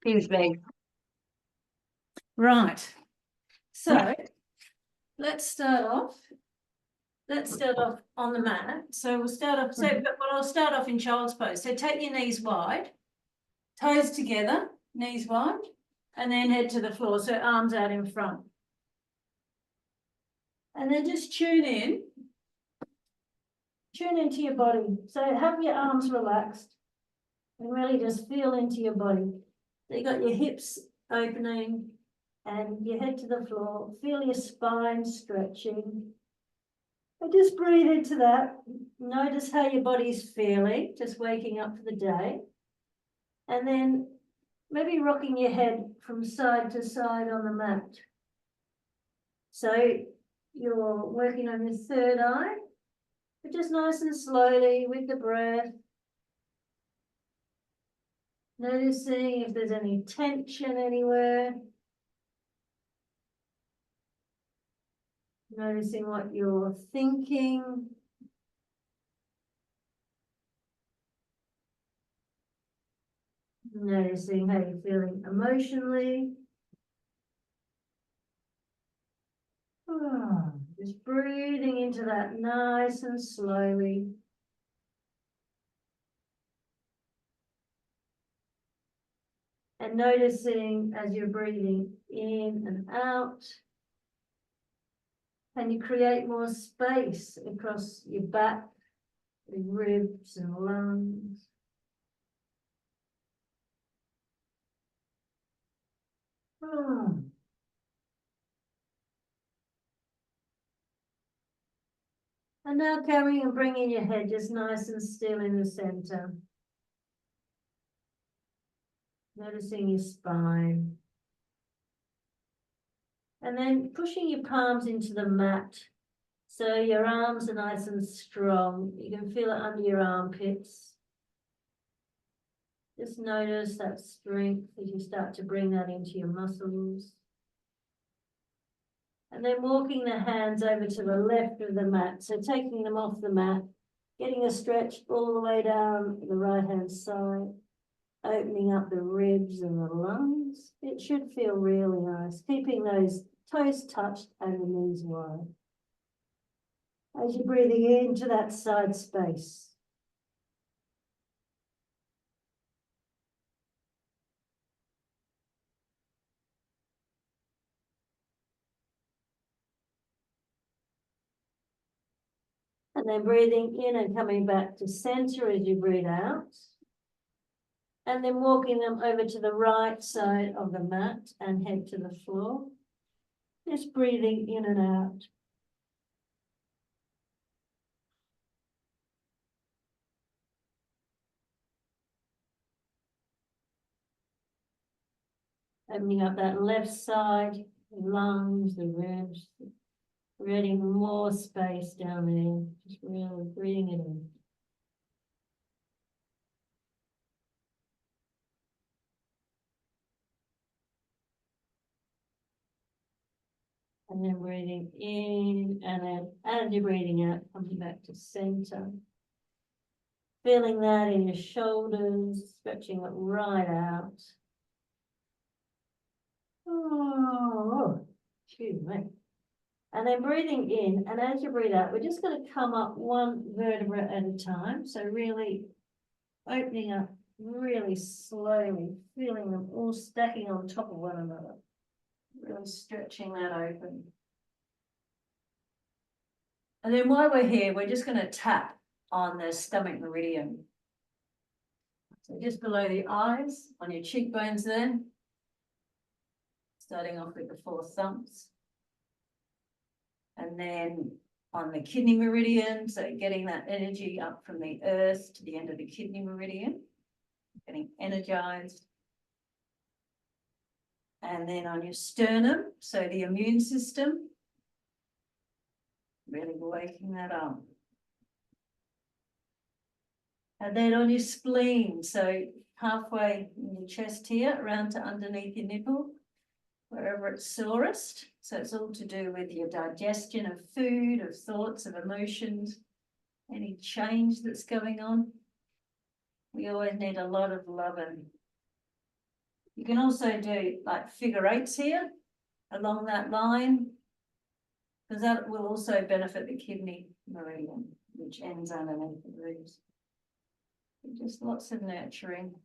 Seems big. Right. So let's start off. Let's start off on the mat. So we'll start off. So, but I'll start off in child's pose. So take your knees wide, toes together, knees wide, and then head to the floor. So arms out in front. And then just tune in. Tune into your body. So have your arms relaxed and really just feel into your body. So you got your hips opening and you head to the floor. Feel your spine stretching. And just breathe into that. Notice how your body's feeling, just waking up for the day. And then maybe rocking your head from side to side on the mat. So you're working on your third eye, but just nice and slowly with the breath. Noticing if there's any tension anywhere. Noticing what you're thinking. Noticing how you're feeling emotionally. Just breathing into that nice and slowly. And noticing as you're breathing in and out, can you create more space across your back, your ribs and lungs? And now carrying and bringing your head just nice and still in the center. Noticing your spine. And then pushing your palms into the mat. So your arms are nice and strong. You can feel it under your armpits. Just notice that strength as you start to bring that into your muscles. And then walking the hands over to the left of the mat. So taking them off the mat, getting a stretch all the way down the right-hand side, opening up the ribs and the lungs. It should feel really nice, keeping those toes touched and the knees wide. As you're breathing into that side space. And then breathing in and coming back to center as you breathe out. And then walking them over to the right side of the mat and head to the floor. Just breathing in and out. Opening up that left side, the lungs, the ribs, creating more space down there. Just really breathing it in. And then breathing in, and then as you're breathing out, coming back to center. Feeling that in your shoulders, stretching it right out. Oh, excuse me. And then breathing in, and as you breathe out, we're just going to come up one vertebra at a time. So really opening up really slowly, feeling them all stacking on top of one another. Really stretching that open. And then while we're here, we're just going to tap on the stomach meridian. So just below the eyes, on your cheekbones there. Starting off with the 4 thumbs. And then on the kidney meridian, so getting that energy up from the earth to the end of the kidney meridian, getting energized. And then on your sternum, so the immune system, really waking that up. And then on your spleen, so halfway in your chest here, around to underneath your nipple, wherever it's sorest. So it's all to do with your digestion of food, of thoughts, of emotions, any change that's going on. We always need a lot of love and You can also do like figure eights here along that line, because that will also benefit the kidney meridian, which ends underneath the ribs. Just lots of nurturing.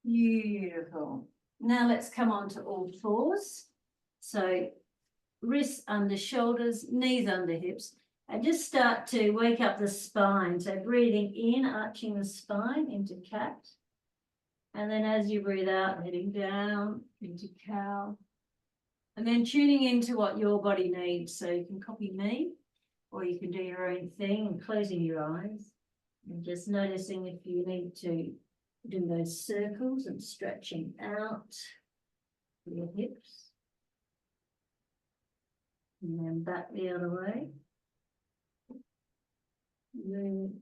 Beautiful. Now let's come on to all fours. So wrists under shoulders, knees under hips, and just start to wake up the spine. So breathing in, arching the spine into cat. And then as you breathe out, heading down into cow. And then tuning into what your body needs. So you can copy me, or you can do your own thing and closing your eyes. And just noticing if you need to do those circles and stretching out your hips. And then back the other way. And then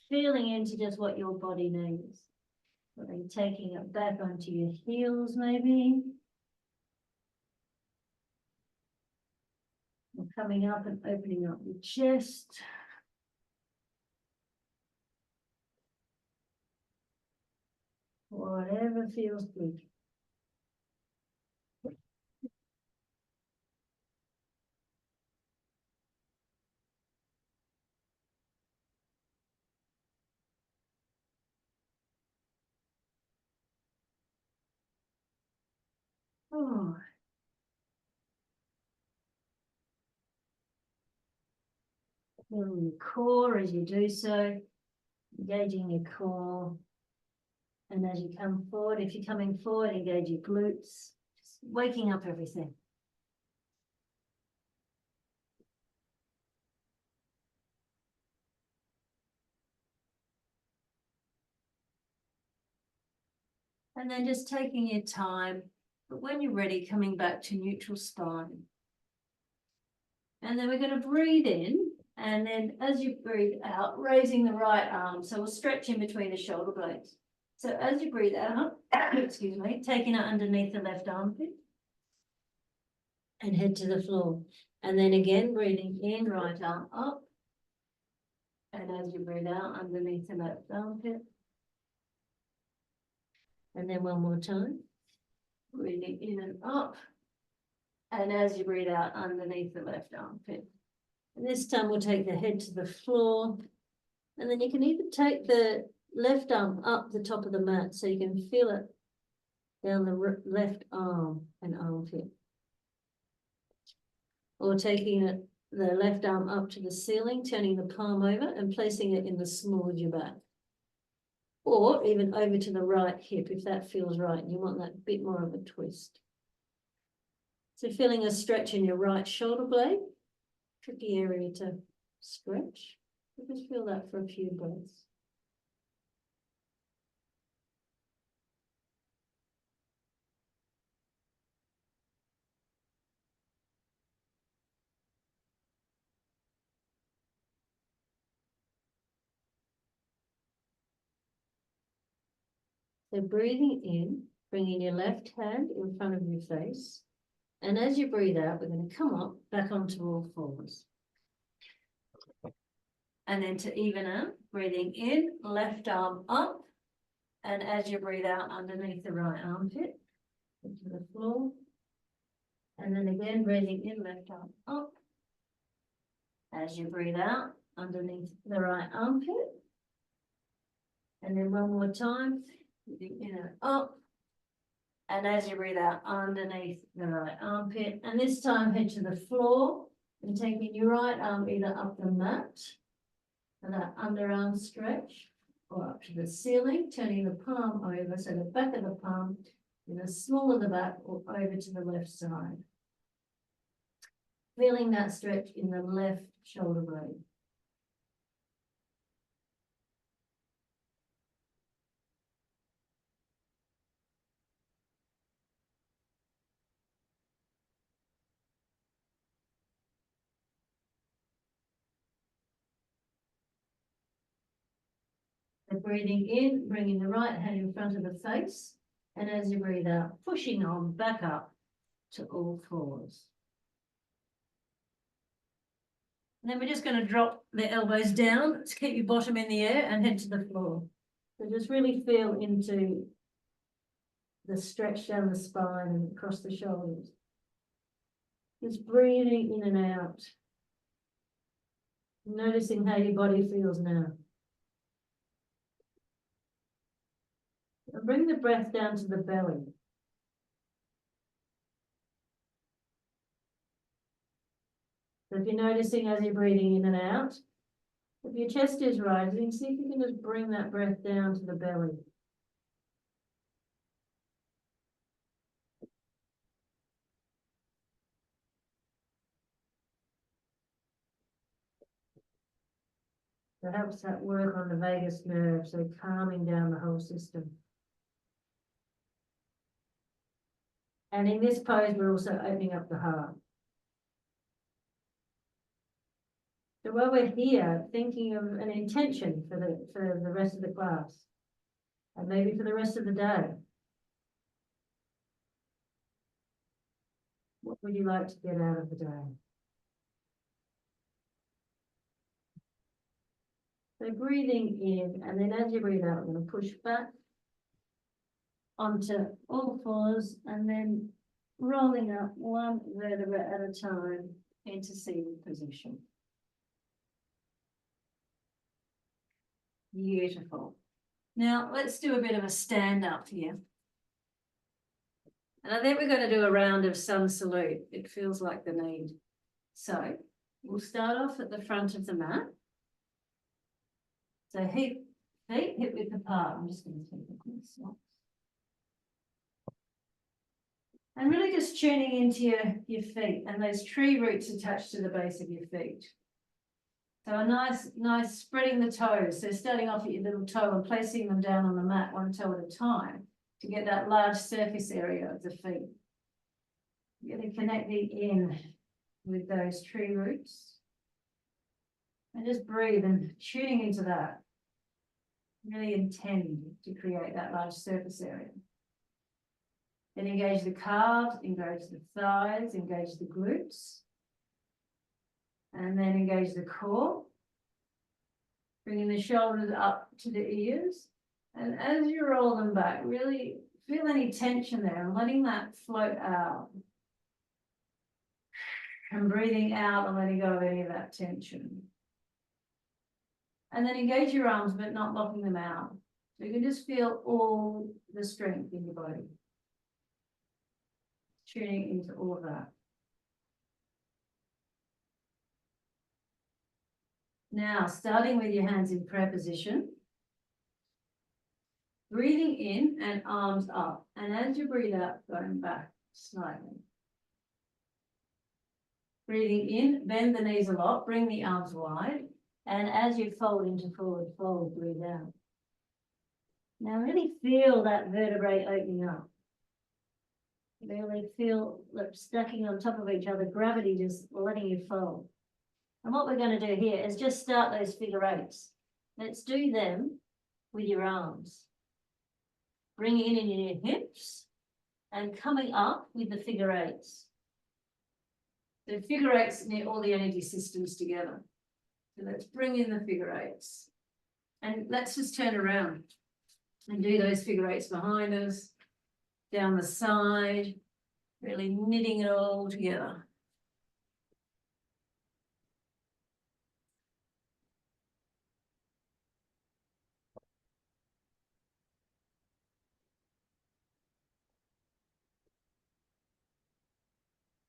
feeling into just what your body needs. And then taking it back onto your heels maybe. And coming up and opening up your chest. Whatever feels good. Oh. Feeling your core as you do so, engaging your core. And as you come forward, if you're coming forward, engage your glutes, just waking up everything. And then just taking your time, but when you're ready, coming back to neutral spine. And then we're going to breathe in, and then as you breathe out, raising the right arm. So we'll stretch in between the shoulder blades. So as you breathe out, excuse me, taking it underneath the left armpit and head to the floor. And then again, breathing in, right arm up. And as you breathe out, underneath the left armpit. And then one more time, breathing in and up. And as you breathe out, underneath the left armpit. And this time we'll take the head to the floor. And then you can either take the left arm up the top of the mat so you can feel it down the left arm and armpit. Or taking it, the left arm up to the ceiling, turning the palm over and placing it in the small of your back. Or even over to the right hip if that feels right and you want that bit more of a twist. So feeling a stretch in your right shoulder blade, tricky area to stretch. Just feel that for a few breaths. So breathing in, bringing your left hand in front of your face. And as you breathe out, we're going to come up back onto all fours. And then to even out, breathing in, left arm up. And as you breathe out, underneath the right armpit, into the floor. And then again, breathing in, left arm up. As you breathe out, underneath the right armpit. And then one more time, breathing in and up. And as you breathe out, underneath the right armpit. And this time, head to the floor and taking your right arm either up the mat and that underarm stretch, or up to the ceiling, turning the palm over, so the back of the palm in the small of the back or over to the left side. Feeling that stretch in the left shoulder blade. So breathing in, bringing the right hand in front of the face, and as you breathe out, pushing on back up to all fours. And then we're just going to drop the elbows down to keep your bottom in the air and head to the floor. So just really feel into the stretch down the spine and across the shoulders. Just breathing in and out. Noticing how your body feels now. And bring the breath down to the belly. So if you're noticing as you're breathing in and out, if your chest is rising, see if you can just bring that breath down to the belly. So it helps that work on the vagus nerve, so calming down the whole system. And in this pose, we're also opening up the heart. So while we're here, thinking of an intention for the rest of the class, and maybe for the rest of the day. What would you like to get out of the day? So breathing in, and then as you breathe out, I'm going to push back onto all fours, and then rolling up one vertebra at a time into seated position. Beautiful. Now let's do a bit of a stand up here. And I think we're going to do a round of sun salute. It feels like the need. So we'll start off at the front of the mat. So feet hip width apart. I'm just going to take a quick swap. And really just tuning into your feet and those tree roots attached to the base of your feet. So a nice spreading the toes. So starting off at your little toe and placing them down on the mat one toe at a time to get that large surface area of the feet. Really connecting in with those tree roots. And just breathe and tuning into that. Really intend to create that large surface area. Then engage the calves, engage the thighs, engage the glutes. And then engage the core. Bringing the shoulders up to the ears. And as you roll them back, really feel any tension there and letting that float out. And breathing out and letting go of any of that tension. And then engage your arms, but not locking them out. So you can just feel all the strength in your body. Tuning into all of that. Now, starting with your hands in prayer position. Breathing in and arms up. And as you breathe out, going back slightly. Breathing in, bend the knees a lot, bring the arms wide. And as you fold into forward fold, breathe out. Now really feel that vertebrae opening up. Really feel like stacking on top of each other, gravity just letting you fold. And what we're going to do here is just start those figure eights. Let's do them with your arms. Bringing in your hips and coming up with the figure eights. The figure eights near all the energy systems together. So let's bring in the figure eights. And let's just turn around and do those figure eights behind us, down the side, really knitting it all together.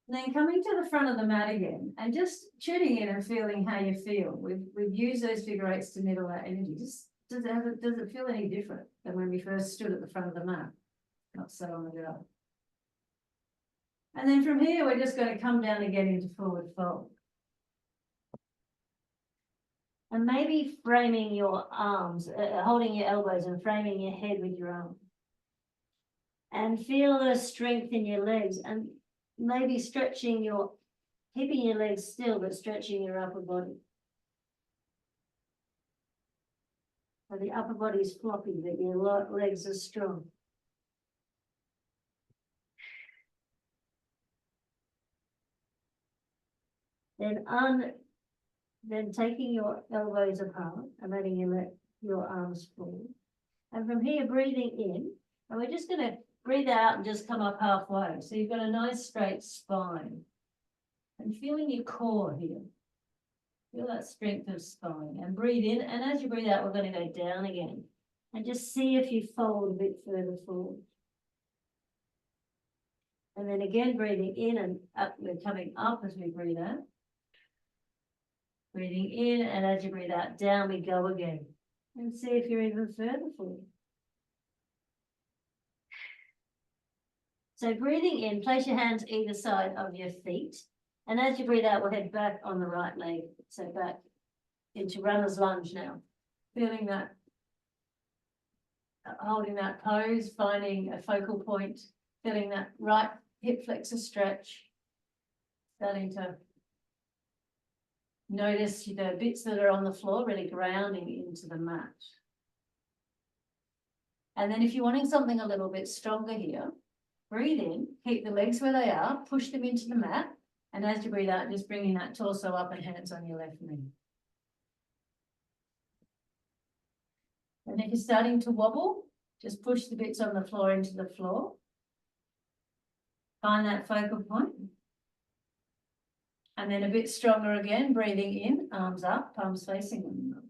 And then coming to the front of the mat again and just tuning in and feeling how you feel. We've used those figure eights to knit all that energy. Just does it feel any different than when we first stood at the front of the mat? Not so long ago. And then from here, we're just going to come down again into forward fold. And maybe framing your arms, holding your elbows and framing your head with your arms. And feel the strength in your legs and maybe stretching keeping your legs still, but stretching your upper body. So the upper body is floppy, but your legs are strong. Then Then taking your elbows apart and letting you let your arms fall. And from here, breathing in, and we're just going to breathe out and just come up halfway. So you've got a nice straight spine. And feeling your core here. Feel that strength of spine. And breathe in, and as you breathe out, we're going to go down again. And just see if you fold a bit further forward. And then again, breathing in and up, we're coming up as we breathe out. Breathing in, and as you breathe out, down we go again. And see if you're even further forward. So breathing in, place your hands either side of your feet. And as you breathe out, we'll head back on the right leg. So back into runner's lunge now. Feeling that, holding that pose, finding a focal point, feeling that right hip flexor stretch. Starting to notice the bits that are on the floor, really grounding into the mat. And then if you're wanting something a little bit stronger here, breathe in, keep the legs where they are, push them into the mat. And as you breathe out, just bringing that torso up and hands on your left knee. And if you're starting to wobble, just push the bits on the floor into the floor. Find that focal point. And then a bit stronger again, breathing in, arms up, palms facing one another.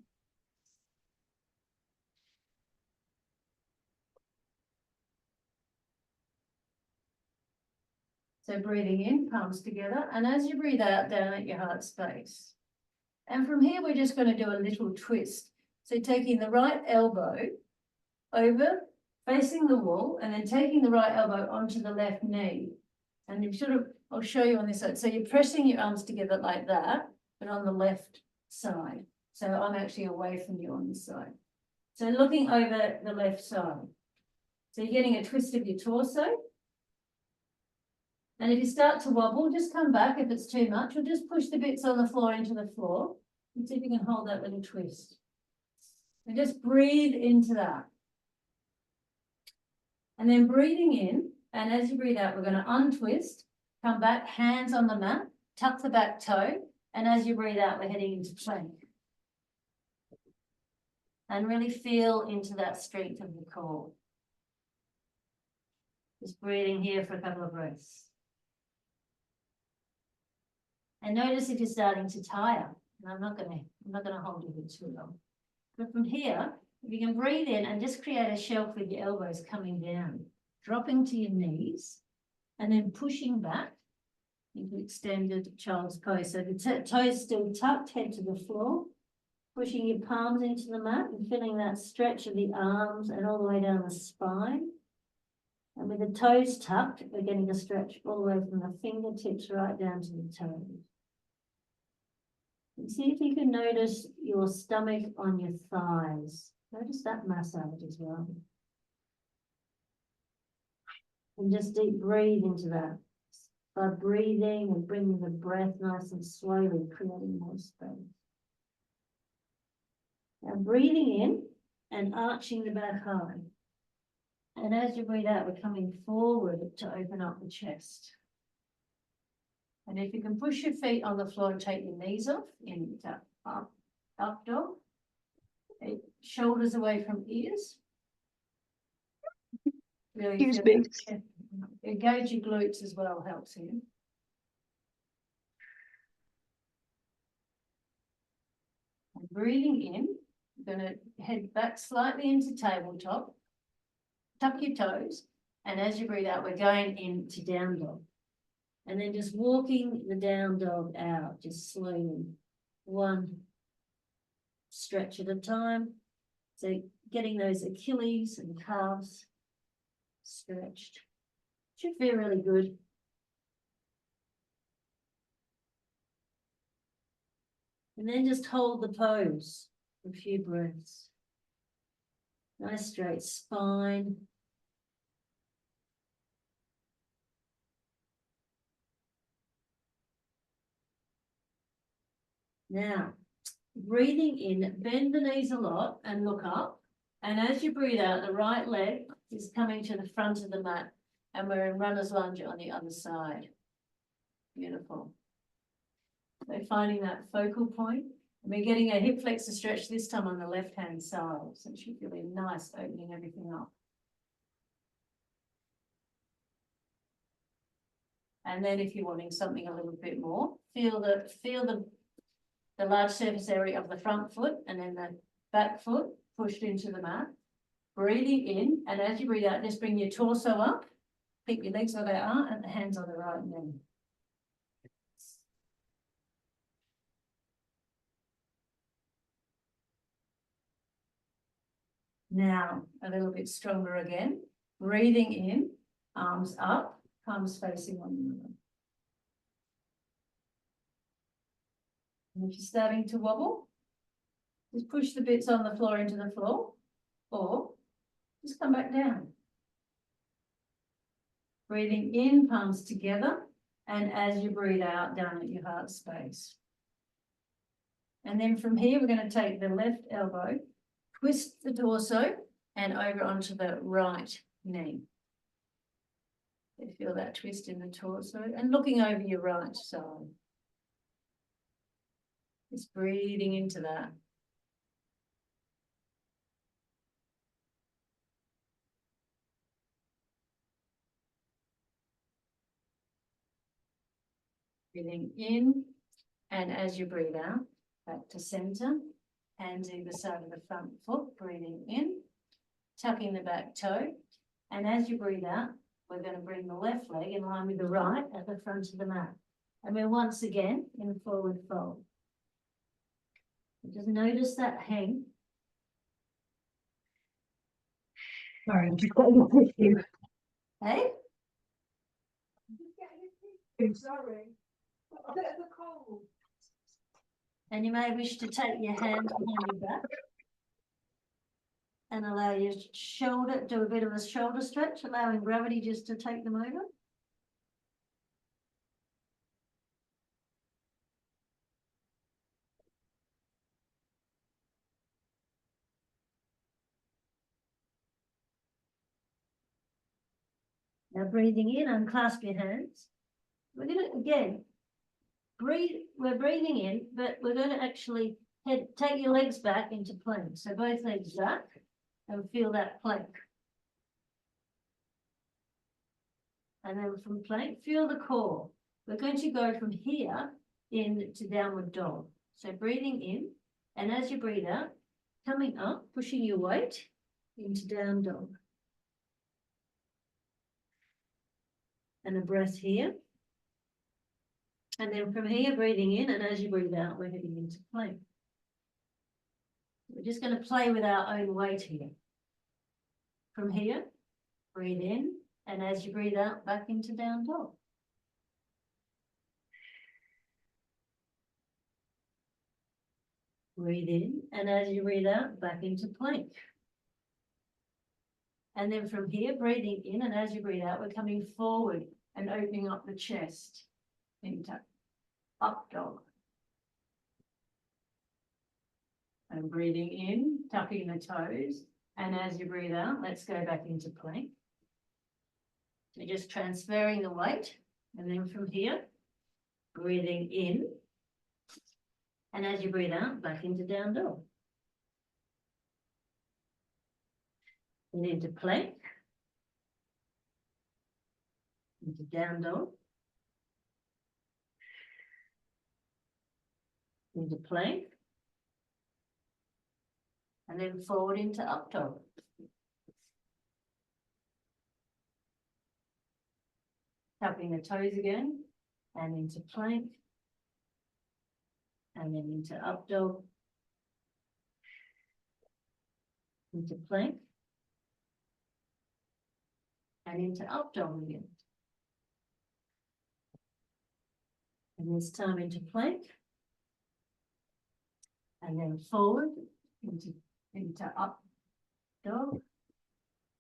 So breathing in, palms together. And as you breathe out, down at your heart space. And from here, we're just going to do a little twist. So taking the right elbow over, facing the wall, and then taking the right elbow onto the left knee. And you sort of, I'll show you on this side. So you're pressing your arms together like that, but on the left side. So I'm actually away from you on this side. So looking over the left side. So you're getting a twist of your torso. And if you start to wobble, just come back if it's too much, or just push the bits on the floor into the floor and see if you can hold that little twist. And just breathe into that. And then breathing in, and as you breathe out, we're going to untwist, come back, hands on the mat, tuck the back toe, and as you breathe out, we're heading into plank. And really feel into that strength of the core. Just breathing here for a couple of breaths. And notice if you're starting to tire. And I'm not going to hold you here too long. But from here, if you can breathe in and just create a shelf with your elbows coming down, dropping to your knees, and then pushing back into extended child's pose. So the toes still tucked, head to the floor, pushing your palms into the mat and feeling that stretch of the arms and all the way down the spine. And with the toes tucked, we're getting a stretch all the way from the fingertips right down to the toes. And see if you can notice your stomach on your thighs. Notice that massage as well. And just deep breathe into that. By breathing and bringing the breath nice and slowly, creating more space. Now breathing in and arching the back high. And as you breathe out, we're coming forward to open up the chest. And if you can push your feet on the floor and take your knees off, in up dog. Shoulders away from ears. Really engage your glutes as well, helps you. And breathing in, you're going to head back slightly into tabletop. Tuck your toes, and as you breathe out, we're going into down dog. And then just walking the down dog out, just slowly, one stretch at a time. So getting those Achilles and calves stretched. Should feel really good. And then just hold the pose for a few breaths. Nice straight spine. Now, breathing in, bend the knees a lot and look up. And as you breathe out, the right leg is coming to the front of the mat. And we're in runner's lunge on the other side. Beautiful. So finding that focal point And we're getting a hip flexor stretch this time on the left-hand side. So it should feel really nice, opening everything up. And then if you're wanting something a little bit more, feel the large surface area of the front foot and then the back foot pushed into the mat. Breathing in, and as you breathe out, just bring your torso up, keep your legs where they are, and the hands on the right knee. Now, a little bit stronger again. Breathing in, arms up, palms facing one another. And if you're starting to wobble, just push the bits on the floor into the floor, or just come back down. Breathing in, palms together, and as you breathe out, down at your heart space. And then from here, we're going to take the left elbow, twist the torso, and over onto the right knee. You feel that twist in the torso, and looking over your right side. Just breathing into that. Breathing in, and as you breathe out, back to center, hands either side of the front foot, breathing in, tucking the back toe, and as you breathe out, we're going to bring the left leg in line with the right at the front of the mat. And we're once again in forward fold. Just notice that hang. Sorry, I'm just getting a tissue. Hey? Sorry. A bit of a cold. And you may wish to take your hand behind your back and allow your shoulder, do a bit of a shoulder stretch, allowing gravity just to take them over. Now breathing in, unclasp your hands. We're going to, again, breathe, we're breathing in, but we're going to actually take your legs back into plank. So both legs back and feel that plank. And then from plank, feel the core. We're going to go from here into downward dog. So breathing in, and as you breathe out, coming up, pushing your weight into down dog. And a breath here. And then from here, breathing in, and as you breathe out, we're heading into plank. We're just going to play with our own weight here. From here, breathe in, and as you breathe out, back into down dog. Breathe in, and as you breathe out, back into plank. And then from here, breathing in, and as you breathe out, we're coming forward and opening up the chest into up dog. And breathing in, tucking the toes, and as you breathe out, let's go back into plank. So just transferring the weight, and then from here, breathing in, and as you breathe out, back into down dog. And into plank, into down dog, into plank, and then forward into up dog. Tucking the toes again, and into plank, and then into up dog, into plank, and into up dog again. And this time into plank, and then forward into up dog,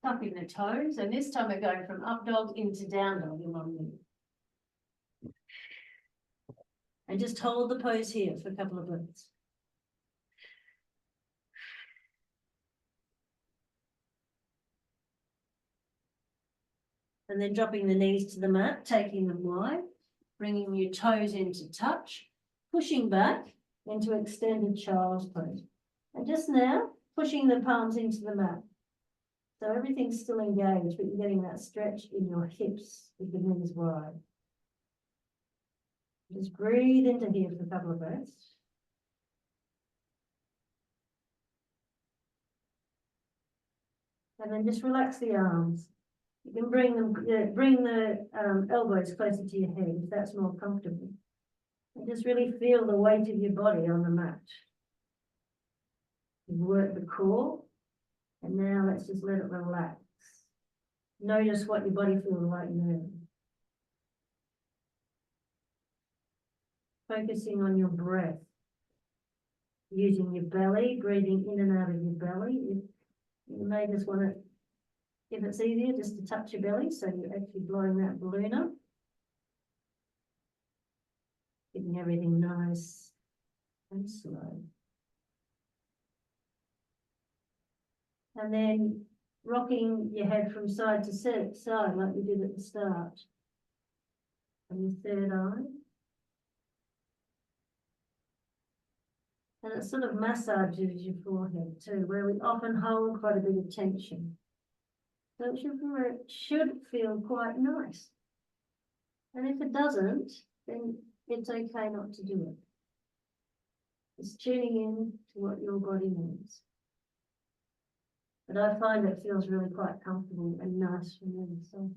tucking the toes, and this time we're going from up dog into down dog in 1 minute. And just hold the pose here for a couple of breaths. And then dropping the knees to the mat, taking them wide, bringing your toes into touch, pushing back, into extended child's pose. And just now, pushing the palms into the mat. So everything's still engaged, but you're getting that stretch in your hips with the knees wide. Just breathe into here for a couple of breaths. And then just relax the arms. You can bring the elbows closer to your head if that's more comfortable. And just really feel the weight of your body on the mat. You've worked the core, and now let's just let it relax. Notice what your body feels like now. Focusing on your breath. Using your belly, breathing in and out of your belly. You may just want to, if it's easier, just to touch your belly, so you're actually blowing that balloon up. Keeping everything nice and slow. And then rocking your head from side to side like we did at the start. And your third eye. And it sort of massages your forehead too, where we often hold quite a bit of tension. So it should feel quite nice. And if it doesn't, then it's okay not to do it. It's tuning in to what your body needs. But I find it feels really quite comfortable and nice for me. So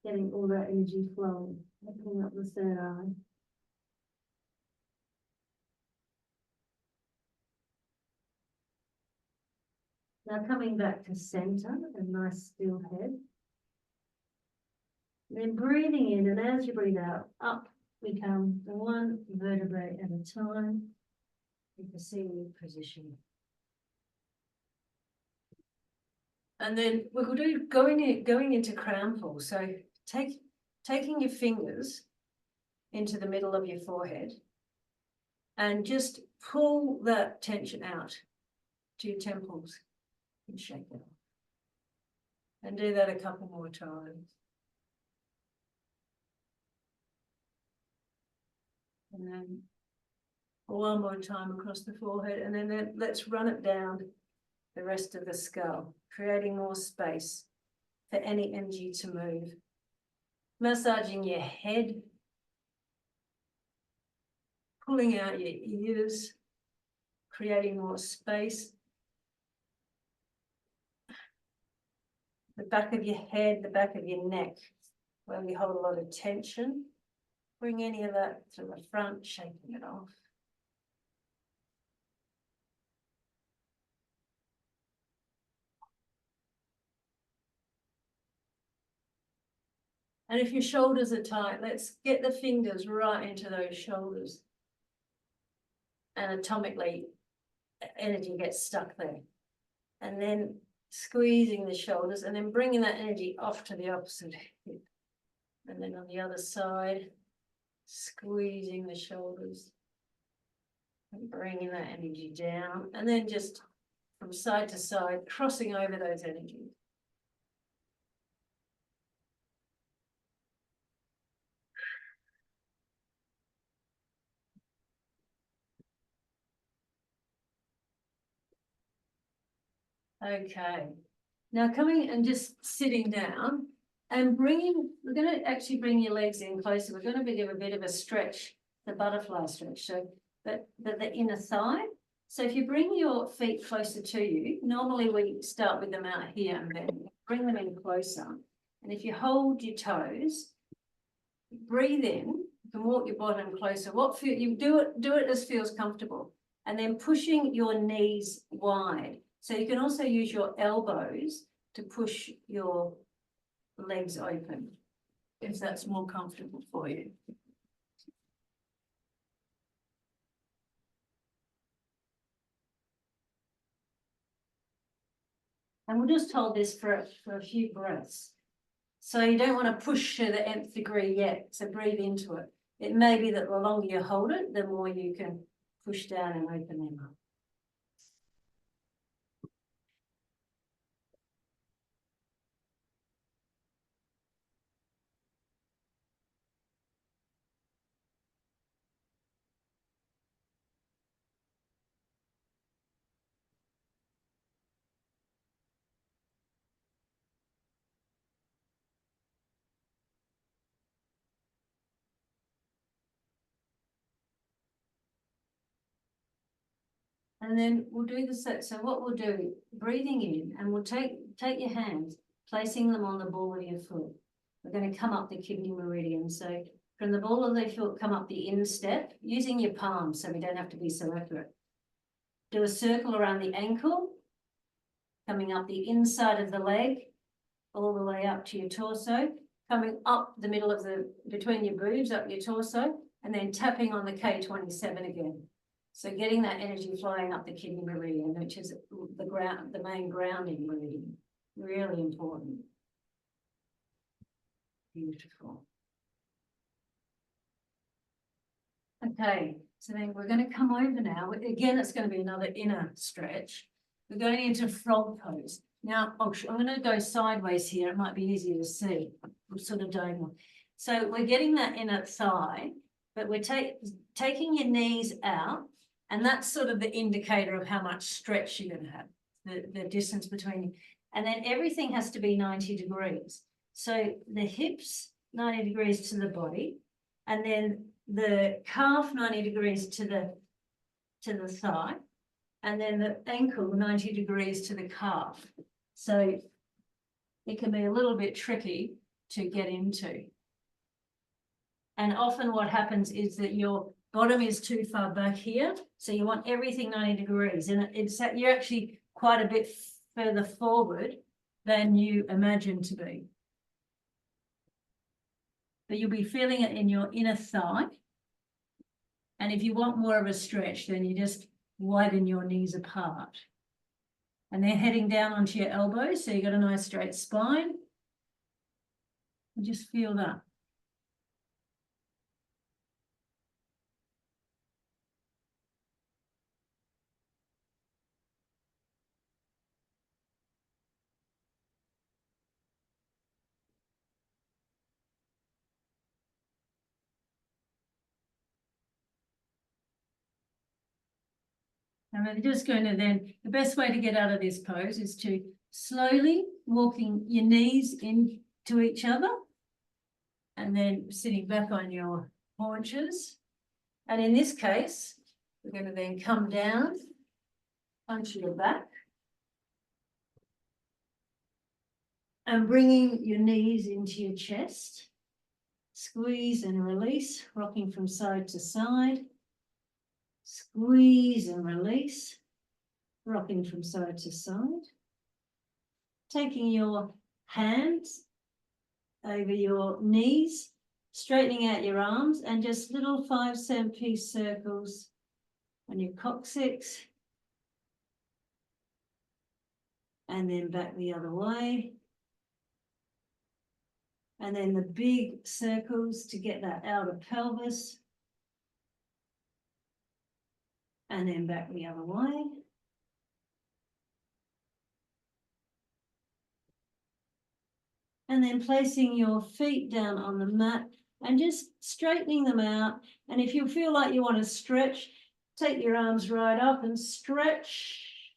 getting all that energy flowing, opening up the third eye. Now coming back to center, a nice still head. Then breathing in, and as you breathe out, up we come one vertebrae at a time. You can see your position. And then we'll do going into crown pose. So taking your fingers into the middle of your forehead and just pull that tension out to your temples and shake it off. And do that a couple more times. And then one more time across the forehead, and then let's run it down the rest of the skull, creating more space for any energy to move. Massaging your head, pulling out your ears, creating more space. The back of your head, the back of your neck, where we hold a lot of tension. Bring any of that to the front, shaking it off. And if your shoulders are tight, let's get the fingers right into those shoulders. Anatomically, energy gets stuck there. And then squeezing the shoulders and then bringing that energy off to the opposite hip. And then on the other side, squeezing the shoulders and bringing that energy down. And then just from side to side, crossing over those energies. Okay, now coming and just sitting down and we're going to actually bring your legs in closer. We're going to give a bit of a stretch, the butterfly stretch, so but the inner thigh. So if you bring your feet closer to you, normally we start with them out here and then bring them in closer. And if you hold your toes, breathe in, you can walk your bottom closer. You do it as feels comfortable. And then pushing your knees wide. So you can also use your elbows to push your legs open, if that's more comfortable for you. And we'll just hold this for a few breaths. So you don't want to push to the nth degree yet, so breathe into it. It may be that the longer you hold it, the more you can push down and open them up. And then we'll do the set. So what we'll do, breathing in, and we'll take your hands, placing them on the ball of your foot. We're going to come up the kidney meridian. So from the ball of the foot, come up the instep, using your palms so we don't have to be so accurate. Do a circle around the ankle, coming up the inside of the leg, all the way up to your torso, coming up the middle of between your boobs, up your torso, and then tapping on the K27 again. So getting that energy flowing up the kidney meridian, which is the main grounding meridian. Really important. Beautiful. Okay, so then we're going to come over now. Again, it's going to be another inner stretch. We're going into frog pose. Now, I'm going to go sideways here. It might be easier to see. I'm sort of diagonal. So we're getting that inner thigh, but we're taking your knees out, and that's sort of the indicator of how much stretch you're going to have, the distance between you. And then everything has to be 90 degrees. So the hips, 90 degrees to the body, and then the calf 90 degrees to the thigh, and then the ankle 90 degrees to the calf. So it can be a little bit tricky to get into. And often what happens is that your bottom is too far back here, so you want everything 90 degrees, and you're actually quite a bit further forward than you imagine to be. But you'll be feeling it in your inner thigh. And if you want more of a stretch, then you just widen your knees apart. And they're heading down onto your elbows, so you've got a nice straight spine. And just feel that. And we're just going to then, the best way to get out of this pose is to slowly walking your knees into each other and then sitting back on your haunches. And in this case, we're going to then come down onto your back and bringing your knees into your chest. Squeeze and release, rocking from side to side. Squeeze and release, rocking from side to side. Taking your hands over your knees, straightening out your arms, and just little 5-cent piece circles on your coccyx. And then back the other way. And then the big circles to get that outer pelvis. And then back the other way. And then placing your feet down on the mat and just straightening them out. And if you feel like you want to stretch, take your arms right up and stretch.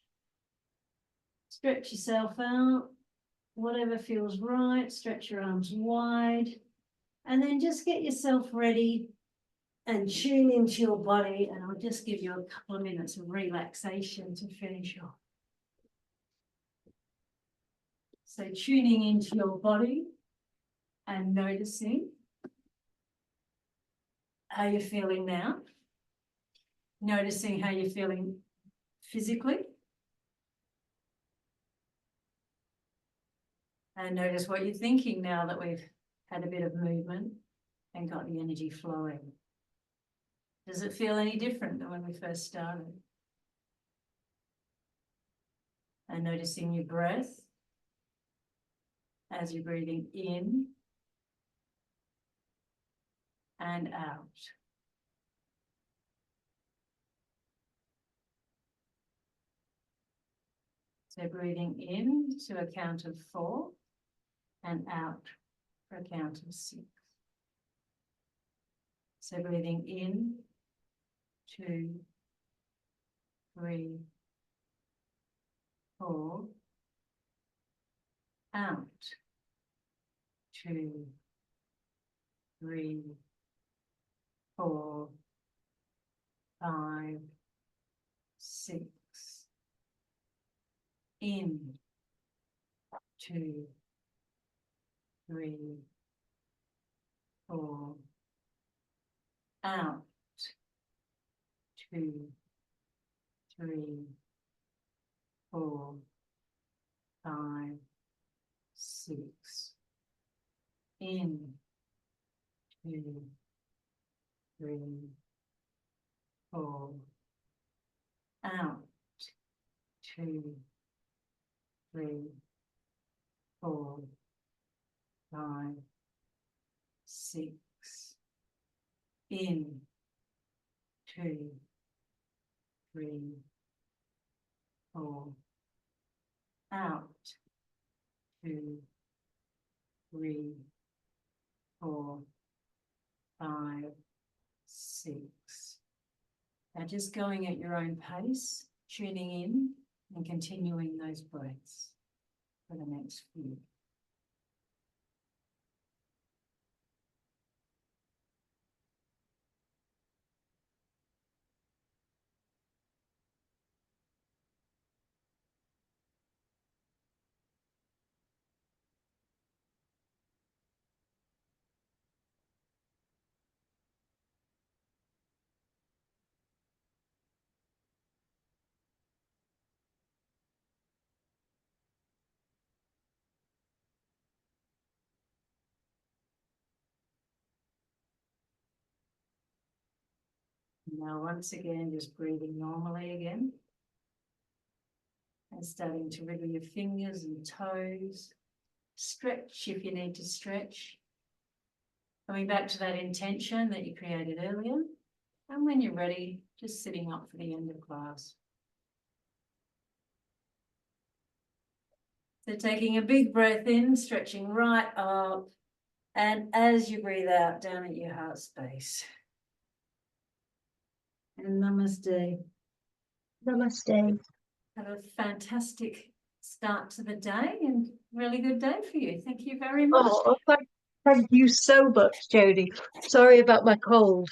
Stretch yourself out, whatever feels right. Stretch your arms wide. And then just get yourself ready and tune into your body. And I'll just give you a couple of minutes of relaxation to finish off. So tuning into your body and noticing how you're feeling now. Noticing how you're feeling physically. And notice what you're thinking now that we've had a bit of movement and got the energy flowing. Does it feel any different than when we first started? And noticing your breath as you're breathing in and out. So breathing in to a count of 4 and out for a count of 6. So breathing in, 2, 3, 4, out, 2, 3, 4, 5, 6, in, 2, 3, 4, out, 2, 3, 4, 5, 6, in, 2, 3, 4, out, 2, 3, 4, 5, 6, in, 2, 3, 4, out, 2, 3, 4, 5, 6. Now just going at your own pace, tuning in and continuing those breaths for the next few. Now once again, just breathing normally again. And starting to wriggle your fingers and toes. Stretch if you need to stretch. Coming back to that intention that you created earlier. And when you're ready, just sitting up for the end of class. So taking a big breath in, stretching right up. And as you breathe out, down at your heart space. And namaste. Namaste. Have a fantastic start to the day and really good day for you. Thank you very much. Oh, thank you so much, Jodi. Sorry about my cold.